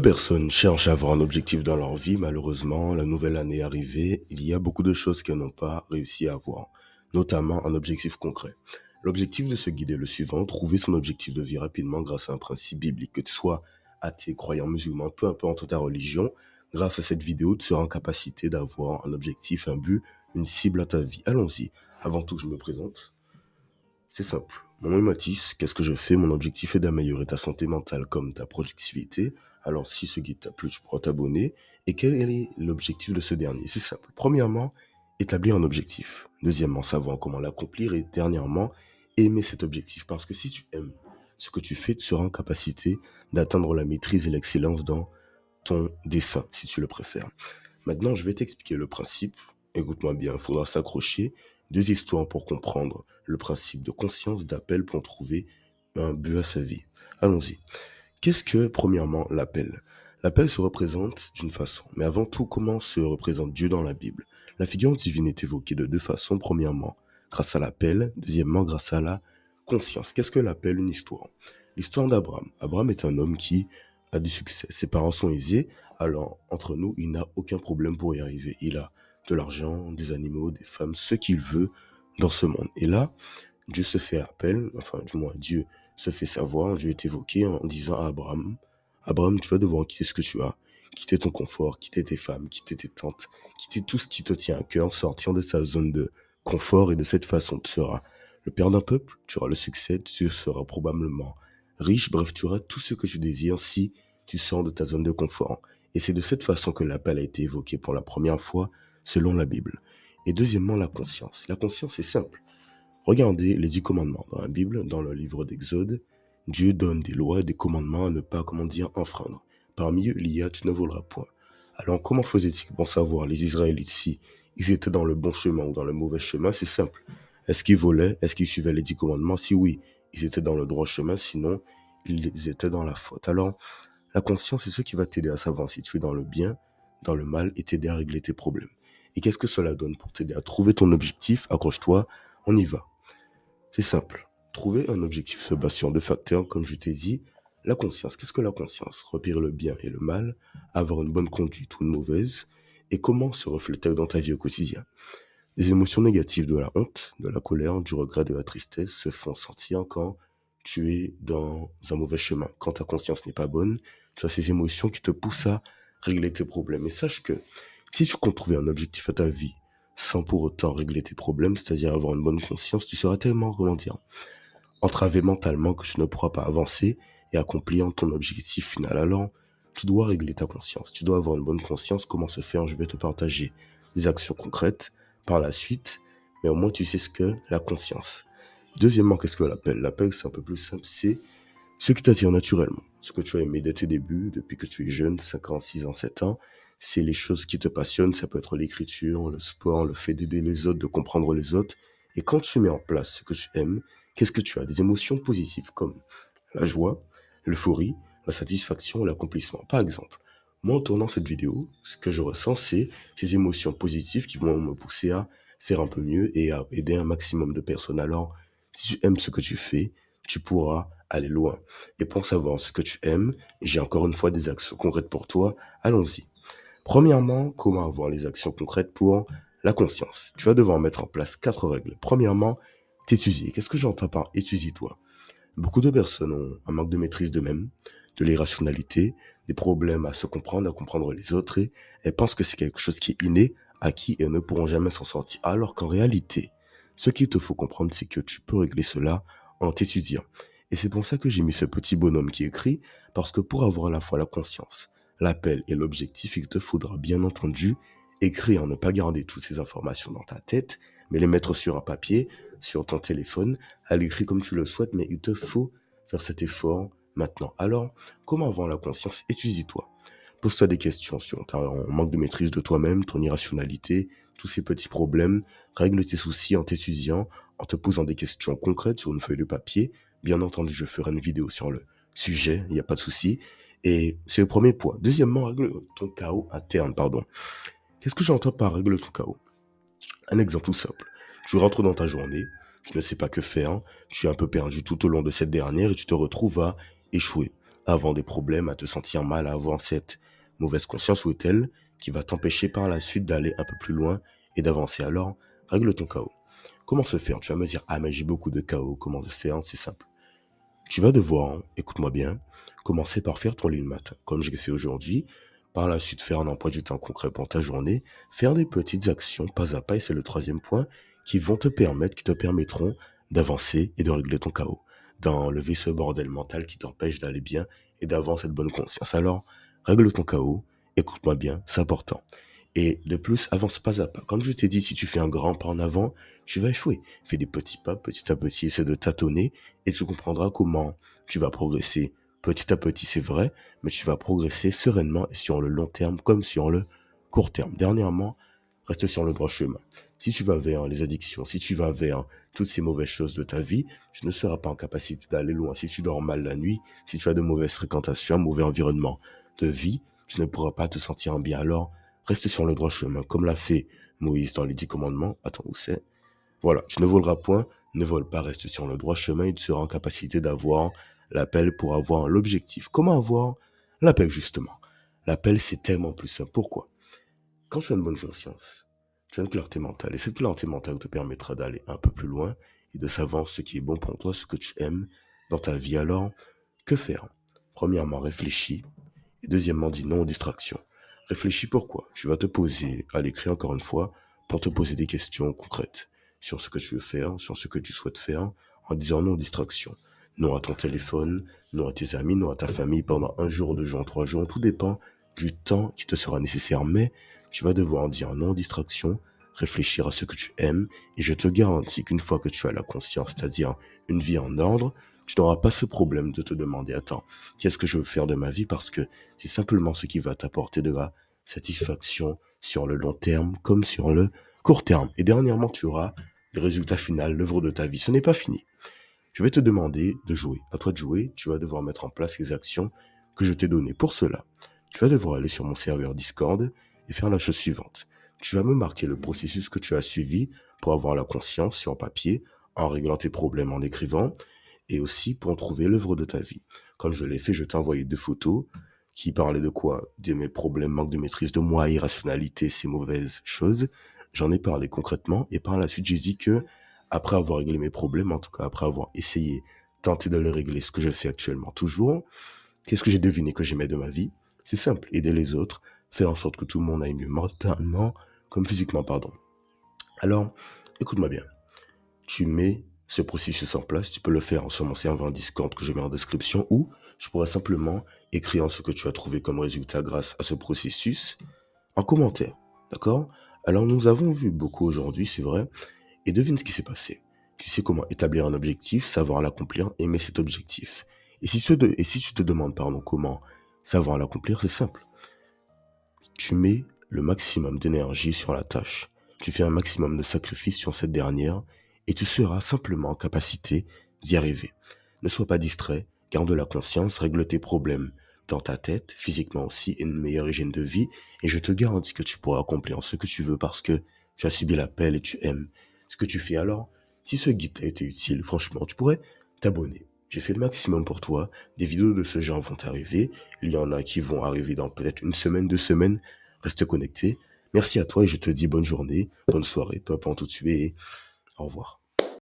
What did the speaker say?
Personnes cherchent à avoir un objectif dans leur vie. Malheureusement, la nouvelle année est arrivée. Il y a beaucoup de choses qu'elles n'ont pas réussi à avoir, notamment un objectif concret. L'objectif de ce guide est le suivant: trouver son objectif de vie rapidement grâce à un principe biblique. Que tu sois athée, croyant, musulman, peu importe ta religion, grâce à cette vidéo, tu seras en capacité d'avoir un objectif, un but, une cible à ta vie. Allons-y. Avant tout, je me présente. C'est simple. Mon nom est Mathis. Qu'est-ce que je fais? Mon objectif est d'améliorer ta santé mentale comme ta productivité. Alors, si ce guide t'a plu, tu pourras t'abonner. Et quel est l'objectif de ce dernier? C'est simple. Premièrement, établir un objectif. Deuxièmement, savoir comment l'accomplir. Et dernièrement, aimer cet objectif. Parce que si tu aimes ce que tu fais, tu seras en capacité d'atteindre la maîtrise et l'excellence dans ton dessin, si tu le préfères. Maintenant, je vais t'expliquer le principe. Écoute-moi bien, il faudra s'accrocher. Deux histoires pour comprendre le principe de conscience, d'appel pour trouver un but à sa vie. Allons-y. Qu'est-ce que, premièrement, l'appel? L'appel se représente d'une façon. Mais avant tout, comment se représente Dieu dans la Bible? La figure divine est évoquée de deux façons. Premièrement, grâce à l'appel. Deuxièmement, grâce à la conscience. Qu'est-ce que l'appel? Une histoire. L'histoire d'Abraham. Abraham est un homme qui a du succès. Ses parents sont aisés. Alors, entre nous, il n'a aucun problème pour y arriver. Il a de l'argent, des animaux, des femmes, ce qu'il veut dans ce monde. Et là, Dieu se fait appel, enfin, du moins, Dieu se fait savoir, Dieu est évoqué en disant à Abraham: Abraham, tu vas devoir quitter ce que tu as, quitter ton confort, quitter tes femmes, quitter tes tantes, quitter tout ce qui te tient à cœur, sortir de sa zone de confort, et de cette façon, tu seras le père d'un peuple, tu auras le succès, tu seras probablement riche, bref, tu auras tout ce que tu désires si tu sors de ta zone de confort. Et c'est de cette façon que l'appel a été évoqué pour la première fois selon la Bible. Et deuxièmement, la conscience. La conscience est simple. Regardez les 10 commandements dans la Bible, dans le livre d'Exode. Dieu donne des lois et des commandements à ne pas, enfreindre. Parmi eux, il y a: tu ne voleras point. Alors, comment faisaient-ils pour savoir, les Israélites, si ils étaient dans le bon chemin ou dans le mauvais chemin? C'est simple. Est-ce qu'ils volaient? Est-ce qu'ils suivaient les 10 commandements? Si oui, ils étaient dans le droit chemin, sinon, ils étaient dans la faute. Alors, la conscience, c'est ce qui va t'aider à savoir si tu es dans le bien, dans le mal, et t'aider à régler tes problèmes. Et qu'est-ce que cela donne pour t'aider à trouver ton objectif? Accroche-toi, on y va. C'est simple. Trouver un objectif se base sur deux facteurs, comme je t'ai dit. La conscience. Qu'est-ce que la conscience? Repérer le bien et le mal, avoir une bonne conduite ou une mauvaise, et comment se refléter dans ta vie au quotidien. Les émotions négatives de la honte, de la colère, du regret, de la tristesse se font sentir quand tu es dans un mauvais chemin. Quand ta conscience n'est pas bonne, tu as ces émotions qui te poussent à régler tes problèmes. Et sache que si tu comptes trouver un objectif à ta vie sans pour autant régler tes problèmes, c'est-à-dire avoir une bonne conscience, tu seras tellement, entravé mentalement que tu ne pourras pas avancer et accomplir ton objectif final. Alors, tu dois régler ta conscience. Tu dois avoir une bonne conscience. Comment se faire? Je vais te partager des actions concrètes par la suite, mais au moins tu sais ce que la conscience. Deuxièmement, qu'est-ce que l'appel? L'appel, c'est un peu plus simple, c'est ce qui t'attire naturellement, ce que tu as aimé dès tes débuts, depuis que tu es jeune, 5 ans, 6 ans, 7 ans. C'est les choses qui te passionnent. Ça peut être l'écriture, le sport, le fait d'aider les autres, de comprendre les autres. Et quand tu mets en place ce que tu aimes, qu'est-ce que tu as? Des émotions positives comme la joie, l'euphorie, la satisfaction, l'accomplissement. Par exemple, moi, en tournant cette vidéo, ce que je ressens, c'est ces émotions positives qui vont me pousser à faire un peu mieux et à aider un maximum de personnes. Alors, si tu aimes ce que tu fais, tu pourras aller loin. Et pour savoir ce que tu aimes, j'ai encore une fois des actions concrètes pour toi. Allons-y. Premièrement, comment avoir les actions concrètes pour la conscience? Tu vas devoir mettre en place 4 règles. Premièrement, t'étudier. Qu'est-ce que j'entends par étudie-toi? Beaucoup de personnes ont un manque de maîtrise d'eux-mêmes, de l'irrationalité, des problèmes à se comprendre, à comprendre les autres, et elles pensent que c'est quelque chose qui est inné, acquis, et elles ne pourront jamais s'en sortir. Alors qu'en réalité, ce qu'il te faut comprendre, c'est que tu peux régler cela en t'étudiant. Et c'est pour ça que j'ai mis ce petit bonhomme qui écrit, parce que pour avoir à la fois la conscience, l'appel et l'objectif, il te faudra bien entendu écrire, ne pas garder toutes ces informations dans ta tête, mais les mettre sur un papier, sur ton téléphone, à l'écrit comme tu le souhaites, mais il te faut faire cet effort maintenant. Alors, comment avoir la conscience? Étudie-toi. Pose-toi des questions sur ton manque de maîtrise de toi-même, ton irrationalité, tous ces petits problèmes. Règle tes soucis en t'étudiant, en te posant des questions concrètes sur une feuille de papier. Bien entendu, je ferai une vidéo sur le sujet, il n'y a pas de souci. Et c'est le premier point. Deuxièmement, règle ton chaos interne, pardon. Qu'est-ce que j'entends par règle ton chaos? Un exemple tout simple. Tu rentres dans ta journée, tu ne sais pas que faire, tu es un peu perdu tout au long de cette dernière et tu te retrouves à échouer. à avoir des problèmes, à te sentir mal, à avoir cette mauvaise conscience ou est-elle qui va t'empêcher par la suite d'aller un peu plus loin et d'avancer? Alors, règle ton chaos. Comment se faire? Tu vas me dire, ah mais j'ai beaucoup de chaos, comment se faire? C'est simple. Tu vas devoir, écoute-moi bien, commencer par faire ton lean matin, comme je l'ai fait aujourd'hui. Par la suite, faire un emploi du temps concret pour ta journée, faire des petites actions pas à pas, et c'est le troisième point, qui vont te permettre, qui te permettront d'avancer et de régler ton chaos, d'enlever ce bordel mental qui t'empêche d'aller bien et d'avoir cette bonne conscience. Alors, règle ton chaos, écoute-moi bien, c'est important. Et de plus, avance pas à pas. Comme je t'ai dit, si tu fais un grand pas en avant, tu vas échouer. Fais des petits pas, petit à petit, essaie de tâtonner et tu comprendras comment tu vas progresser petit à petit, c'est vrai, mais tu vas progresser sereinement et sur le long terme comme sur le court terme. Dernièrement, reste sur le droit chemin. Si tu vas vers les addictions, si tu vas vers toutes ces mauvaises choses de ta vie, tu ne seras pas en capacité d'aller loin. Si tu dors mal la nuit, si tu as de mauvaises fréquentations, un mauvais environnement de vie, tu ne pourras pas te sentir en bien. Alors, reste sur le droit chemin, comme l'a fait Moïse dans les 10 commandements. Attends, où c'est? Voilà, tu ne voleras point, ne vole pas, reste sur le droit chemin et tu seras en capacité d'avoir l'appel pour avoir l'objectif. Comment avoir l'appel justement? L'appel, c'est tellement plus simple. Pourquoi? Quand tu as une bonne conscience, tu as une clarté mentale et cette clarté mentale te permettra d'aller un peu plus loin et de savoir ce qui est bon pour toi, ce que tu aimes dans ta vie. Alors, que faire? Premièrement, réfléchis et deuxièmement, dis non aux distractions. Réfléchis pourquoi. Tu vas te poser à l'écrit encore une fois pour te poser des questions concrètes sur ce que tu veux faire, sur ce que tu souhaites faire, en disant non aux distractions. Non à ton téléphone, non à tes amis, non à ta famille pendant un jour, 2 jours, 3 jours. Tout dépend du temps qui te sera nécessaire. Mais tu vas devoir dire non aux distractions, réfléchir à ce que tu aimes. Et je te garantis qu'une fois que tu as la conscience, c'est-à-dire une vie en ordre, tu n'auras pas ce problème de te demander, attends, qu'est-ce que je veux faire de ma vie? Parce que c'est simplement ce qui va t'apporter de la satisfaction sur le long terme comme sur le court terme. Et dernièrement, tu auras le résultat final, l'œuvre de ta vie. Ce n'est pas fini. Je vais te demander de jouer. À toi de jouer, tu vas devoir mettre en place les actions que je t'ai données. Pour cela, tu vas devoir aller sur mon serveur Discord et faire la chose suivante. Tu vas me marquer le processus que tu as suivi pour avoir la conscience sur papier, en réglant tes problèmes en écrivant, et aussi pour en trouver l'œuvre de ta vie. Comme je l'ai fait, je t'ai envoyé 2 photos qui parlaient de quoi? De mes problèmes, manque de maîtrise de moi, irrationalité, ces mauvaises choses. J'en ai parlé concrètement et par la suite, j'ai dit que après avoir réglé mes problèmes, en tout cas après avoir essayé, tenté de les régler, ce que je fais actuellement toujours, qu'est-ce que j'ai deviné que j'aimais de ma vie? C'est simple, aider les autres, faire en sorte que tout le monde aille mieux mentalement comme physiquement, pardon. Alors, écoute-moi bien. Tu mets ce processus en place, tu peux le faire sur mon serveur Discord que je mets en description ou je pourrais simplement écrire ce que tu as trouvé comme résultat grâce à ce processus en commentaire. D'accord? Alors nous avons vu beaucoup aujourd'hui, c'est vrai, et devine ce qui s'est passé. Tu sais comment établir un objectif, savoir l'accomplir, aimer cet objectif. Et si tu te demandes, pardon, comment savoir l'accomplir, c'est simple. Tu mets le maximum d'énergie sur la tâche. Tu fais un maximum de sacrifices sur cette dernière et tu seras simplement en capacité d'y arriver. Ne sois pas distrait, garde la conscience, règle tes problèmes dans ta tête, physiquement aussi, et une meilleure hygiène de vie. Et je te garantis que tu pourras accomplir ce que tu veux parce que tu as subi l'appel et tu aimes ce que tu fais. Alors, si ce guide t'a été utile, franchement, tu pourrais t'abonner. J'ai fait le maximum pour toi. Des vidéos de ce genre vont arriver. Il y en a qui vont arriver dans peut-être une semaine, 2 semaines. Reste connecté. Merci à toi et je te dis bonne journée, bonne soirée, peu importe où tu es. Et au revoir.